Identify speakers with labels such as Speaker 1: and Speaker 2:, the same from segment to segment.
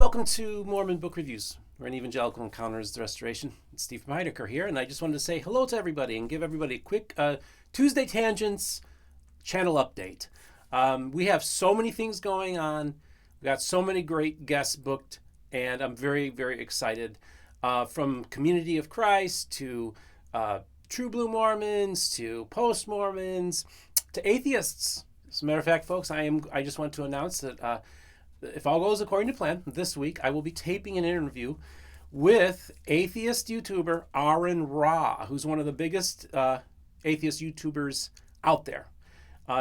Speaker 1: Welcome to Mormon Book Reviews, where an evangelical encounters the restoration. It's Steve Pynakker here, and I just wanted to say hello to everybody and give everybody a quick Tuesday Tangents channel update. We have so many things going on. We got so many great guests booked, and I'm very, very excited. From Community of Christ to True Blue Mormons to Post Mormons to Atheists. As a matter of fact, folks, I just want to announce that if all goes according to plan, this week I will be taping an interview with atheist YouTuber Aron, who's one of the biggest atheist YouTubers out there.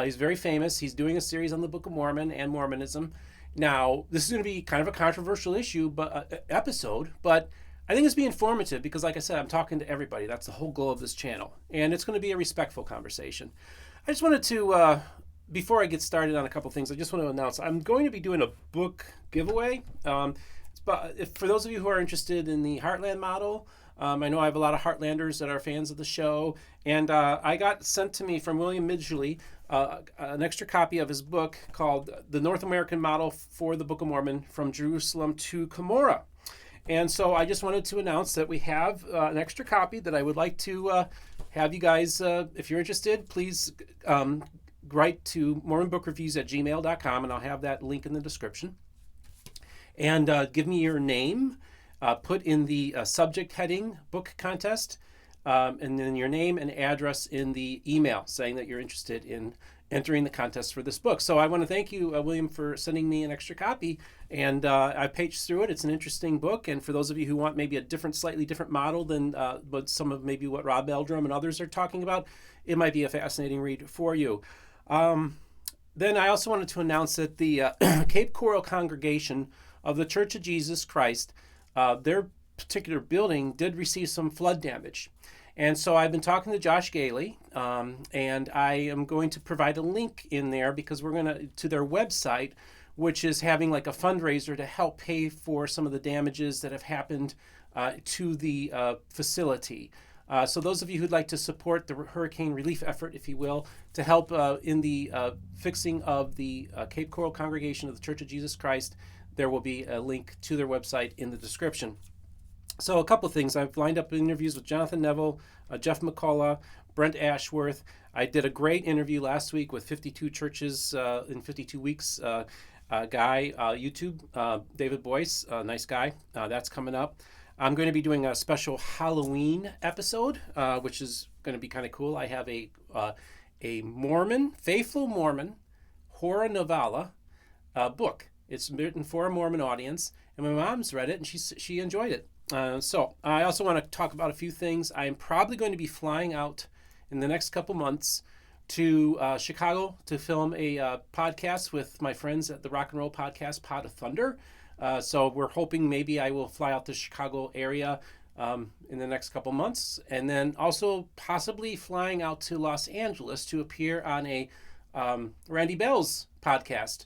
Speaker 1: He's very famous. He's doing a series on the Book of Mormon and Mormonism. Now, this is going to be kind of a controversial episode, but I think it's be informative because, like I said, I'm talking to everybody. That's the whole goal of this channel, and it's going to be a respectful conversation. I just wanted to before I get started on a couple things, I just want to announce I'm going to be doing a book giveaway. For those of you who are interested in the Heartland model, I know I have a lot of Heartlanders that are fans of the show, and I got sent to me from William Midgley an extra copy of his book called The North American Model for the Book of Mormon from Jerusalem to Cumorah. And so I just wanted to announce that we have an extra copy that I would like to have you guys, if you're interested, please write to mormonbookreviews@gmail.com, and I'll have that link in the description. And give me your name, put in the subject heading book contest, and then your name and address in the email saying that you're interested in entering the contest for this book. So I want to thank you, William, for sending me an extra copy. And I paged through it. It's an interesting book. And for those of you who want maybe a slightly different model than maybe what Rob Eldrum and others are talking about, it might be a fascinating read for you. Then I also wanted to announce that the Cape Coral congregation of the Church of Jesus Christ, their particular building did receive some flood damage. And so I've been talking to Josh Gailey, and I am going to provide a link in there because we're to their website, which is having like a fundraiser to help pay for some of the damages that have happened to the facility. So those of you who'd like to support the hurricane relief effort, if you will, to help in the fixing of the Cape Coral congregation of the Church of Jesus Christ, there will be a link to their website in the description. So a couple of things. I've lined up interviews with Jonathan Neville, Jeff McCullough, Brent Ashworth. I did a great interview last week with 52 Churches in 52 Weeks guy, YouTube, David Boyce, nice guy. That's coming up. I'm going to be doing a special Halloween episode, which is going to be kind of cool. I have a faithful Mormon horror novella book. It's written for a Mormon audience, and my mom's read it, and she enjoyed it. So I also want to talk about a few things. I am probably going to be flying out in the next couple months to Chicago to film a podcast with my friends at the rock and roll podcast Pod of Thunder. So we're hoping maybe I will fly out to the Chicago area in the next couple months, and then also possibly flying out to Los Angeles to appear on a Randy Bell's podcast,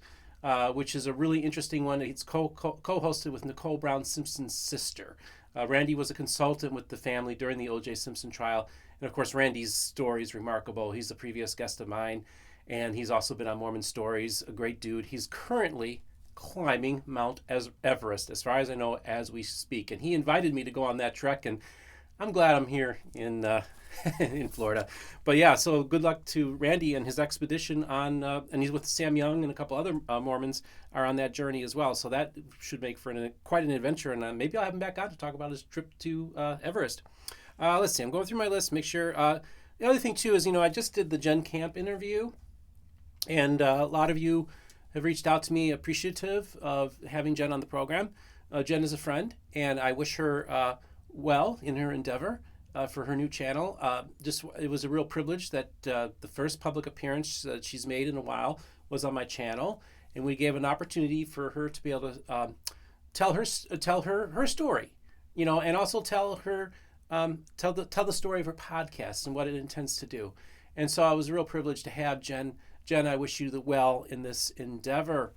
Speaker 1: which is a really interesting one. It's co-hosted with Nicole Brown Simpson's sister. Randy was a consultant with the family during the O.J. Simpson trial, and of course Randy's story is remarkable. He's a previous guest of mine, and he's also been on Mormon Stories, a great dude. He's currently climbing Mount Everest, as far as I know, as we speak. And he invited me to go on that trek, and I'm glad I'm here in in Florida. But yeah, so good luck to Randy and his expedition on, and he's with Sam Young and a couple other Mormons are on that journey as well. So that should make for quite an adventure, and maybe I'll have him back on to talk about his trip to Everest. Let's see, I'm going through my list, make sure. The other thing too is, I just did the Jen Camp interview, and a lot of you have reached out to me appreciative of having Jen on the program. Jen is a friend, and I wish her well in her endeavor for her new channel. It was a real privilege that the first public appearance that she's made in a while was on my channel, and we gave an opportunity for her to be able to tell her story, and also tell the story of her podcast and what it intends to do. And so it was a real privilege to have Jen. Jen, I wish you the well in this endeavor.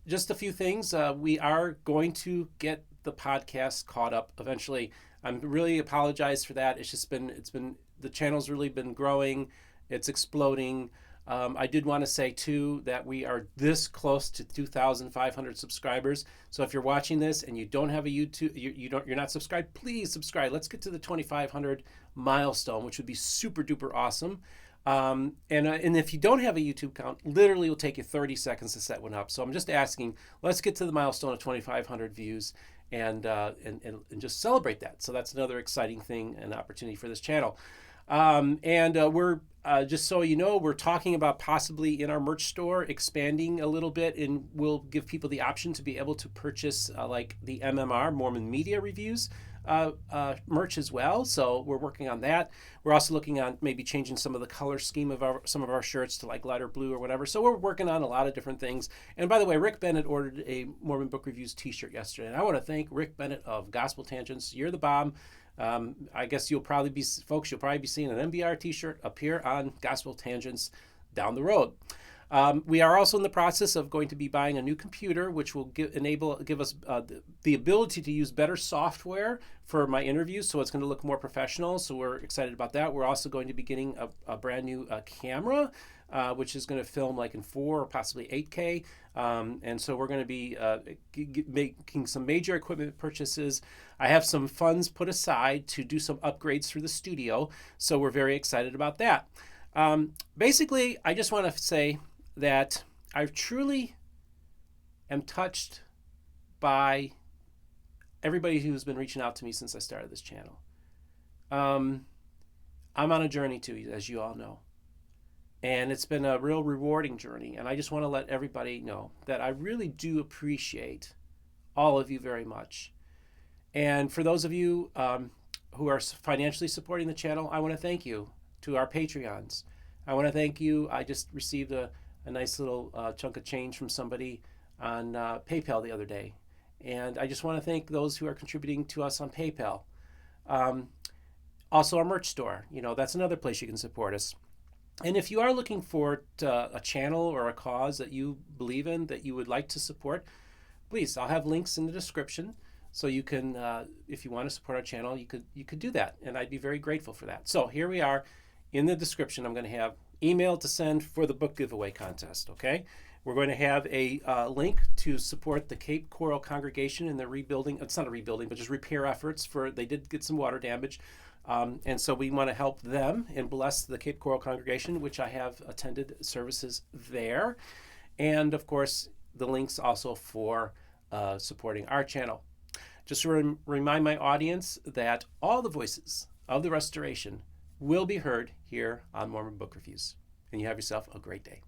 Speaker 1: Just a few things. We are going to get the podcast caught up eventually. I'm really apologize for that. The channel's really been growing. It's exploding. I did want to say too that we are this close to 2,500 subscribers. So if you're watching this and you don't have a YouTube, you're not subscribed, please subscribe. Let's get to the 2,500 milestone, which would be super duper awesome. And if you don't have a YouTube account, literally will take you 30 seconds to set one up. So I'm just asking, let's get to the milestone of 2,500 views and just celebrate that. So that's another exciting thing and opportunity for this channel. We're just so you know, we're talking about possibly in our merch store expanding a little bit, and we'll give people the option to be able to purchase like the MMR, Mormon Media Reviews merch as well. So we're working on that. We're also looking on maybe changing some of the color scheme of some of our shirts to like lighter blue or whatever. So we're working on a lot of different things. And by the way, Rick Bennett ordered a Mormon Book Reviews t-shirt yesterday, and I want to thank Rick Bennett of Gospel Tangents. You're the bomb. I guess you'll probably be seeing an MBR t-shirt appear on Gospel Tangents down the road. We are also in the process of going to be buying a new computer, which will give us the ability to use better software for my interviews, so it's going to look more professional. So we're excited about that. We're also going to be getting a brand new camera, which is going to film like in 4 or possibly 8K. And so we're going to be making some major equipment purchases. I have some funds put aside to do some upgrades for the studio, so we're very excited about that. Basically, I just want to say that I truly am touched by everybody who's been reaching out to me since I started this channel. I'm on a journey too, as you all know. And it's been a real rewarding journey. And I just want to let everybody know that I really do appreciate all of you very much. And for those of you who are financially supporting the channel, I want to thank you. To our Patreons, I want to thank you. I just received a nice little chunk of change from somebody on PayPal the other day. And I just want to thank those who are contributing to us on PayPal. Also our merch store, that's another place you can support us. And if you are looking for a channel or a cause that you believe in, that you would like to support, please, I'll have links in the description. So you can, if you want to support our channel, you could do that. And I'd be very grateful for that. So here we are. In the description, I'm going to have email to send for the book giveaway contest, okay? We're going to have a link to support the Cape Coral congregation in the rebuilding. It's not a rebuilding, but just repair efforts. They did get some water damage. And so we want to help them and bless the Cape Coral congregation, which I have attended services there. And of course, the links also for supporting our channel. Just to remind my audience that all the voices of the restoration will be heard here on Mormon Book Reviews. And you have yourself a great day.